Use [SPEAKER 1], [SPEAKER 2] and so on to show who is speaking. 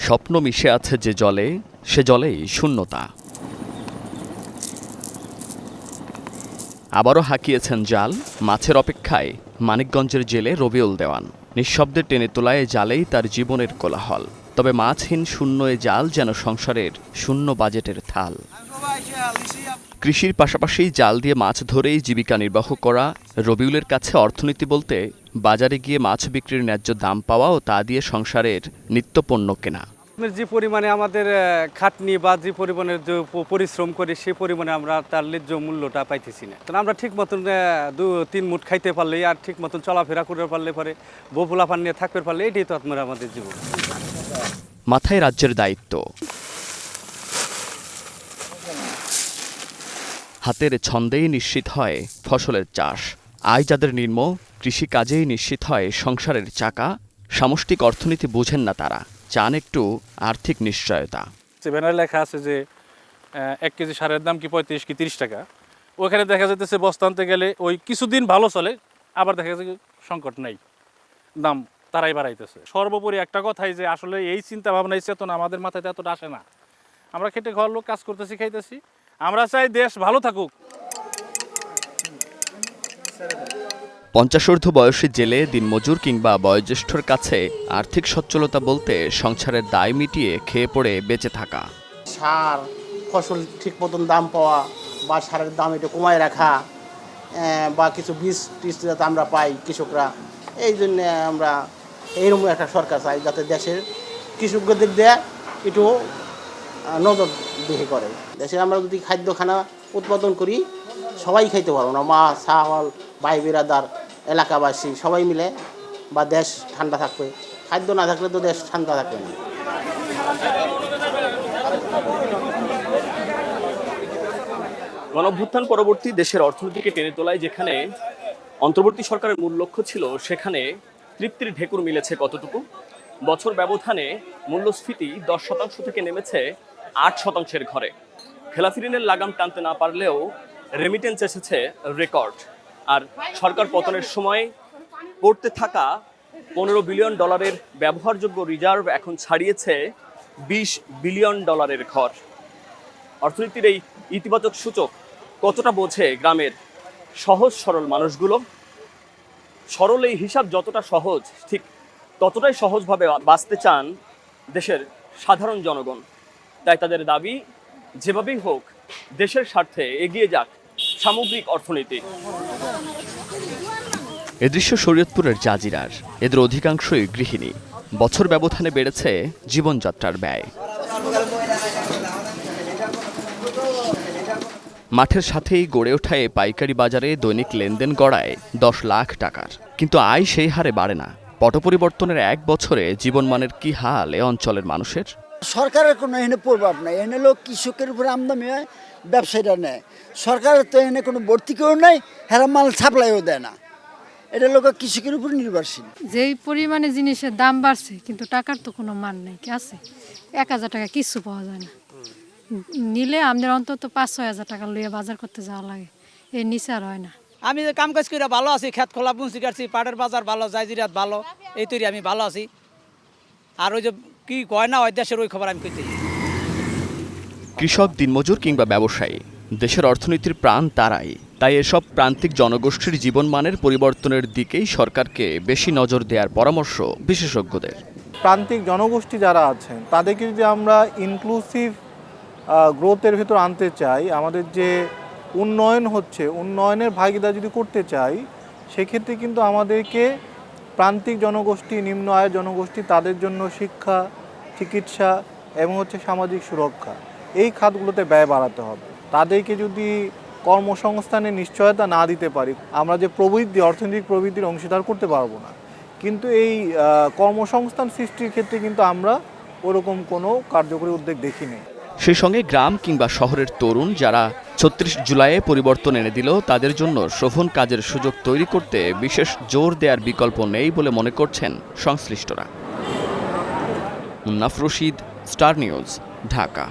[SPEAKER 1] স্বপ্ন মিশে আছে যে জলে, সে জলেই শূন্যতা। আবারও হাঁকিয়েছেন জাল, মাছের অপেক্ষায় মানিকগঞ্জের জেলে রবিউল দেওয়ান। নিঃশব্দে টেনে তোলায় জালেই তার জীবনের কোলাহল। তবে মাছহীন শূন্য এ জাল যেন সংসারের শূন্য বাজেটের থাল। কৃষির পাশাপাশি জাল দিয়ে মাছ ধরেই জীবিকা নির্বাহ করা রবিউলের কাছে অর্থনীতি বলতে বাজারে গিয়ে মাছ বিক্রির ন্যায্য দাম পাওয়া ও তা দিয়ে সংসারের নিত্যপণ্য কেনা।
[SPEAKER 2] যে পরিমাণে আমাদের খাটনি বা যে পরিমাণের যে পরিশ্রম করি সেই পরিমাণে আমরা তার ন্যায্য মূল্যটা পাইতেছি না। কারণ আমরা ঠিক মতন 2-3 মুঠ খাইতে পারলে আর ঠিক মতন চলাফেরা করতে পারলে পরে বপুলাপান নিয়ে থাকতে পারলে এটাই তো আমাদের জীবন।
[SPEAKER 1] মাথায় রাজ্যের দায়িত্ব, হাতের ছন্দেই নিশ্চিত হয় ফসলের চাষ। আয় যাদের নিম্ন, কৃষিকাজেই নিশ্চিত হয় সংসারের চাকা। সামষ্টিক অর্থনীতি বোঝেন না তারা, চান একটু আর্থিক নিশ্চয়তা।
[SPEAKER 3] ব্যানারে লেখা আছে যে 1 কেজি সারের দাম কি 35 কি 30 টাকা। ওখানে দেখা যাচ্ছে বস্তা আনতে গেলে ওই কিছুদিন ভালো চলে, আবার দেখা যাচ্ছে সংকট নাই, দাম তারাই বাড়াইতেছে। সর্বোপরি একটা কথাই যে আসলে এই চিন্তা ভাবনা এই চেতনা আমাদের মাথায় এতটা আসে না। আমরা খেটে ঘর লোক কাজ করতেছি, খাইতেছি, আমরা চাই দেশ ভালো থাকুক।
[SPEAKER 1] 50 বয়সী জেলে, দিনমজুর কিংবা বয়োজ্যেষ্ঠর কাছে আর্থিক সচ্ছলতা বলতে সংসারের দায় মিটিয়ে খেয়ে পড়ে বেঁচে থাকা।
[SPEAKER 4] সার ফসল ঠিক মতন দাম পাওয়া বা সারের দাম একটু কমায় রাখা বা কিছু বীজ টিজ যাতে আমরা পাই কৃষকরা, এই জন্যে আমরা এইরকম একটা সরকার চাই যাতে দেশের কৃষকদের দেয় একটু নজরদিহি করে। দেশে আমরা যদি খাদ্যখানা উৎপাদন করি সবাই খাইতে পারবো না, মা চাওয়াল ভাই বিরাদার এলাকাবাসী সবাই মিলে, বা দেশ ঠান্ডা থাকবে। খাদ্য না থাকলে তো দেশ ঠান্ডা থাকবে না।
[SPEAKER 1] গণঅভ্যুত্থান পরবর্তী দেশের অর্থনীতিকে টেনে তোলায় যেখানে অন্তর্বর্তী সরকারের মূল লক্ষ্য ছিল, সেখানে তৃপ্তির ঢেকুর মিলেছে কতটুকু? বছর ব্যবধানে মূল্যস্ফীতি 10% থেকে নেমেছে 8%-এর ঘরে। খেলাফি ঋণের লাগাম টানতে না পারলেও রেমিটেন্স এসেছে রেকর্ড। আর সরকার পতনের সময় পড়তে থাকা $15 বিলিয়ন ব্যবহারযোগ্য রিজার্ভ এখন ছাড়িয়েছে $20 বিলিয়ন ঘর। অর্থনীতির এই ইতিবাচক সূচক কতটা বোঝে গ্রামের সহজ সরল মানুষগুলো? সরল এই হিসাব যতটা সহজ, ঠিক ততটাই সহজভাবে বাঁচতে চান দেশের সাধারণ জনগণ। তাই তাদের দাবি, যেভাবেই হোক দেশের স্বার্থে এগিয়ে যাক সামগ্রিক অর্থনীতি। এ দৃশ্য শরীয়তপুরের জাজিরার। এদের অধিকাংশই গৃহিণী। বছর ব্যবধানে বেড়েছে জীবনযাত্রার ব্যয়। মাঠের সাথেই গড়ে ওঠা এই পাইকারি বাজারে দৈনিক লেনদেন গড়ায় 10 লাখ টাকার। কিন্তু আয় সেই হারে বাড়ে না। পটপরিবর্তনের 1 বছরে জীবনমানের কি হাল এ অঞ্চলের মানুষের?
[SPEAKER 5] সরকারের কোনো এখানে প্রভাব নাই। এখানে লোক কৃষকের উপরে আমদানি হয়, ব্যবসায়ীরা নেয়। সরকারের তো এখানে কোনো ভর্তিকেও নাই, হেরা মাল সাপ্লাইও দেয় না। এটা লোক কৃষকের উপর নির্ভরশীল।
[SPEAKER 6] যেই পরিমাণে জিনিসের দাম বাড়ছে, কিন্তু টাকার তো কোনো মান নেই। কি আছে? 1000 টাকা কিছু পাওয়া যায় না। নিলে আমাদের অন্তত 5-6 হাজার টাকা লইয়া বাজার করতে যাওয়া লাগে, এর নিচে আর হয় না।
[SPEAKER 7] আমি কাম কাজ করে ভালো আছি, খেত খোলা বুনছি কাটছি, পাটের বাজার ভালো, জাজিরাত ভালো, এই তৈরি আমি ভালো আছি। আর ওই যে কি কয় না ওই দেশের ওই খবর আমি কইতে।
[SPEAKER 1] কৃষক, দিনমজুর কিংবা ব্যবসায়ী, দেশের অর্থনীতির প্রাণ তারাই। তাই এসব প্রান্তিক জনগোষ্ঠীর জীবনমানের পরিবর্তনের দিকেই সরকারকে বেশি নজর দেওয়ার পরামর্শ বিশেষজ্ঞদের।
[SPEAKER 8] প্রান্তিক জনগোষ্ঠী যারা আছেন তাদেরকে যদি আমরা ইনক্লুসিভ গ্রোথের ভেতর আনতে চাই, আমাদের যে উন্নয়ন হচ্ছে উন্নয়নের ভাগিদার যদি করতে চাই, সেক্ষেত্রে কিন্তু আমাদেরকে প্রান্তিক জনগোষ্ঠী, নিম্ন আয়ের জনগোষ্ঠী, তাদের জন্য শিক্ষা, চিকিৎসা এবং সামাজিক সুরক্ষা, এই খাতগুলোতে ব্যয় বাড়াতে হবে। তাদেরকে যদি কর্মসংস্থানের নিশ্চয়তা না দিতে পারি, আমরা যে প্রবৃদ্ধি, অর্থনৈতিক প্রবৃদ্ধির অংশীদার করতে পারবো না। কিন্তু এই কর্মসংস্থান সৃষ্টির ক্ষেত্রে কিন্তু আমরা ওরকম কোনো কার্যকরী উদ্যোগ দেখিনি।
[SPEAKER 1] সেই সঙ্গে গ্রাম কিংবা শহরের তরুণ যারা 36 জুলাইয়ে পরিবর্তন এনে দিল, তাদের জন্য শোভন কাজের সুযোগ তৈরি করতে বিশেষ জোর দেওয়ার বিকল্প নেই বলে মনে করছেন সংশ্লিষ্টরা। Munnaf Rashid, star news, Dhaka.